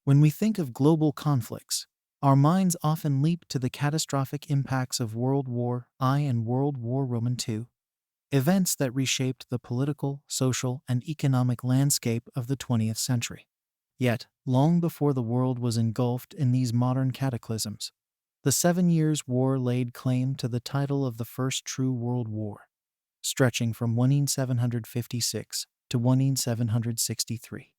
When we think of global conflicts, our minds often leap to the catastrophic impacts of World War I and World War II, events that reshaped the political, social, and economic landscape of the 20th century. Yet, long before the world was engulfed in these modern cataclysms, the Seven Years' War laid claim to the title of the first true world war, stretching from 1756 to 1763.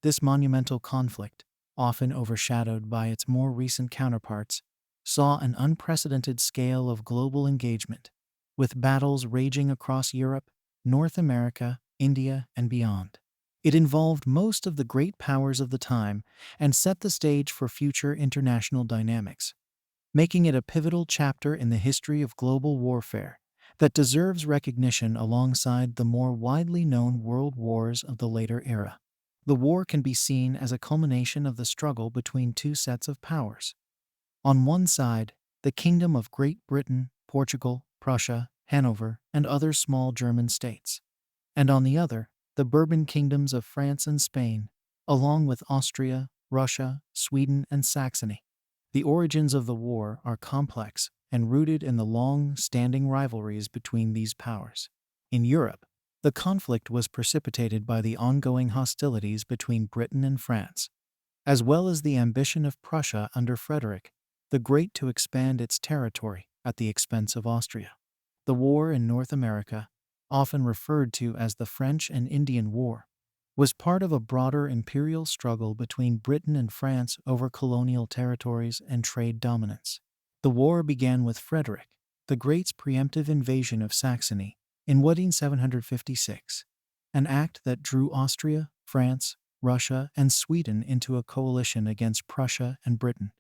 This monumental conflict, often overshadowed by its more recent counterparts, saw an unprecedented scale of global engagement, with battles raging across Europe, North America, India, and beyond. It involved most of the great powers of the time and set the stage for future international dynamics, making it a pivotal chapter in the history of global warfare that deserves recognition alongside the more widely known world wars of the later era. The war can be seen as a culmination of the struggle between two sets of powers. On one side, the Kingdom of Great Britain, Portugal, Prussia, Hanover, and other small German states. And on the other, the Bourbon kingdoms of France and Spain, along with Austria, Russia, Sweden, and Saxony. The origins of the war are complex and rooted in the long-standing rivalries between these powers. In Europe, the conflict was precipitated by the ongoing hostilities between Britain and France, as well as the ambition of Prussia under Frederick the Great to expand its territory at the expense of Austria. The war in North America, often referred to as the French and Indian War, was part of a broader imperial struggle between Britain and France over colonial territories and trade dominance. The war began with Frederick the Great's preemptive invasion of Saxony in 1756, an act that drew Austria, France, Russia, and Sweden into a coalition against Prussia and Britain.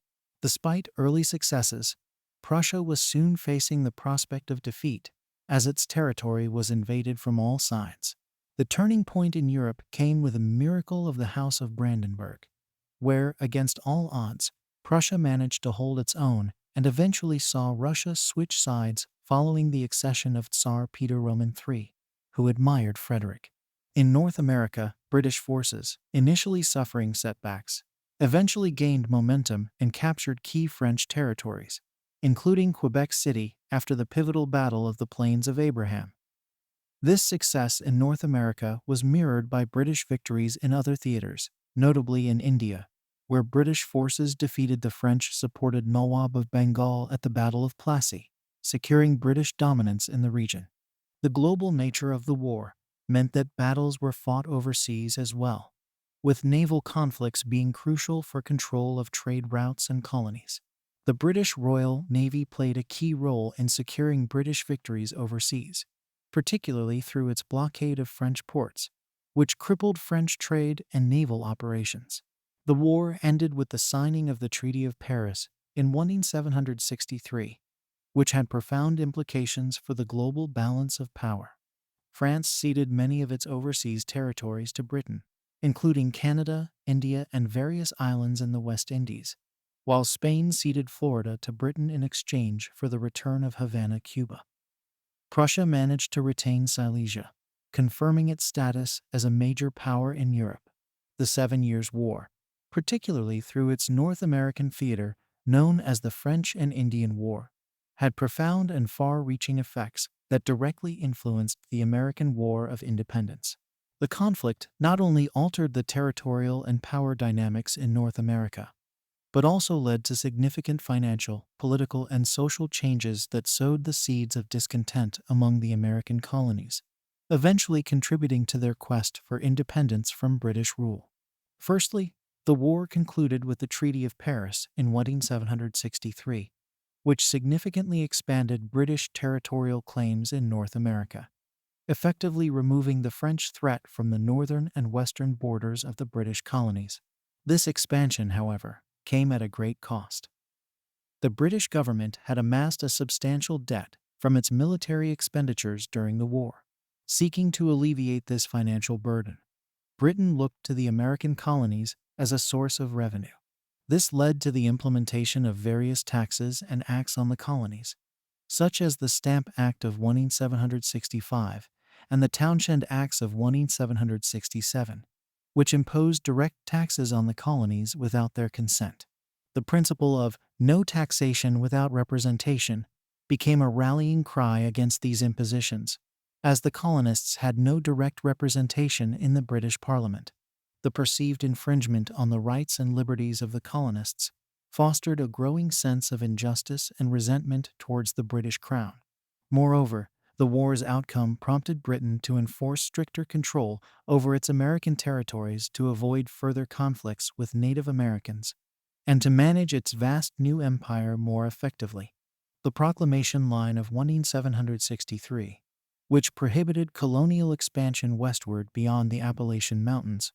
Despite early successes, Prussia was soon facing the prospect of defeat as its territory was invaded from all sides. The turning point in Europe came with a miracle of the House of Brandenburg, where, against all odds, Prussia managed to hold its own and eventually saw Russia switch sides following the accession of Tsar Peter Roman III, who admired Frederick. In North America, British forces, initially suffering setbacks, eventually gained momentum and captured key French territories, including Quebec City after the pivotal Battle of the Plains of Abraham. This success in North America was mirrored by British victories in other theaters, notably in India, where British forces defeated the French-supported Nawab of Bengal at the Battle of Plassey, securing British dominance in the region. The global nature of the war meant that battles were fought overseas as well, with naval conflicts being crucial for control of trade routes and colonies. The British Royal Navy played a key role in securing British victories overseas, particularly through its blockade of French ports, which crippled French trade and naval operations. The war ended with the signing of the Treaty of Paris in 1763, which had profound implications for the global balance of power. France ceded many of its overseas territories to Britain, including Canada, India, and various islands in the West Indies, while Spain ceded Florida to Britain in exchange for the return of Havana, Cuba. Prussia managed to retain Silesia, confirming its status as a major power in Europe. The Seven Years' War, particularly through its North American theater known as the French and Indian War, had profound and far-reaching effects that directly influenced the American War of Independence. The conflict not only altered the territorial and power dynamics in North America, but also led to significant financial, political, and social changes that sowed the seeds of discontent among the American colonies, eventually contributing to their quest for independence from British rule. Firstly, the war concluded with the Treaty of Paris in 1763, which significantly expanded British territorial claims in North America, effectively removing the French threat from the northern and western borders of the British colonies. This expansion, however, came at a great cost. The British government had amassed a substantial debt from its military expenditures during the war. Seeking to alleviate this financial burden, Britain looked to the American colonies as a source of revenue. This led to the implementation of various taxes and acts on the colonies, such as the Stamp Act of 1765 and the Townshend Acts of 1767, which imposed direct taxes on the colonies without their consent. The principle of no taxation without representation became a rallying cry against these impositions, as the colonists had no direct representation in the British Parliament. The perceived infringement on the rights and liberties of the colonists fostered a growing sense of injustice and resentment towards the British Crown. Moreover, the war's outcome prompted Britain to enforce stricter control over its American territories to avoid further conflicts with Native Americans and to manage its vast new empire more effectively. The proclamation line of 1763, which prohibited colonial expansion westward beyond the Appalachian Mountains,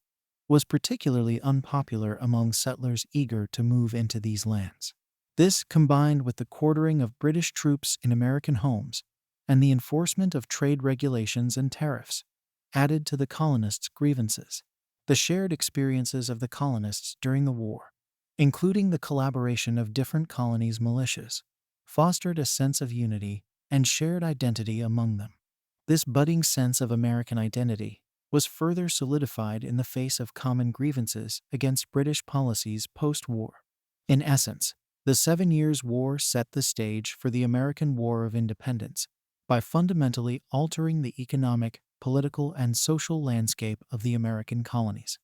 was particularly unpopular among settlers eager to move into these lands. This, combined with the quartering of British troops in American homes and the enforcement of trade regulations and tariffs, added to the colonists' grievances. The shared experiences of the colonists during the war, including the collaboration of different colonies' militias, fostered a sense of unity and shared identity among them. This budding sense of American identity was further solidified in the face of common grievances against British policies post-war. In essence, the 7 Years' War set the stage for the American War of Independence by fundamentally altering the economic, political, and social landscape of the American colonies.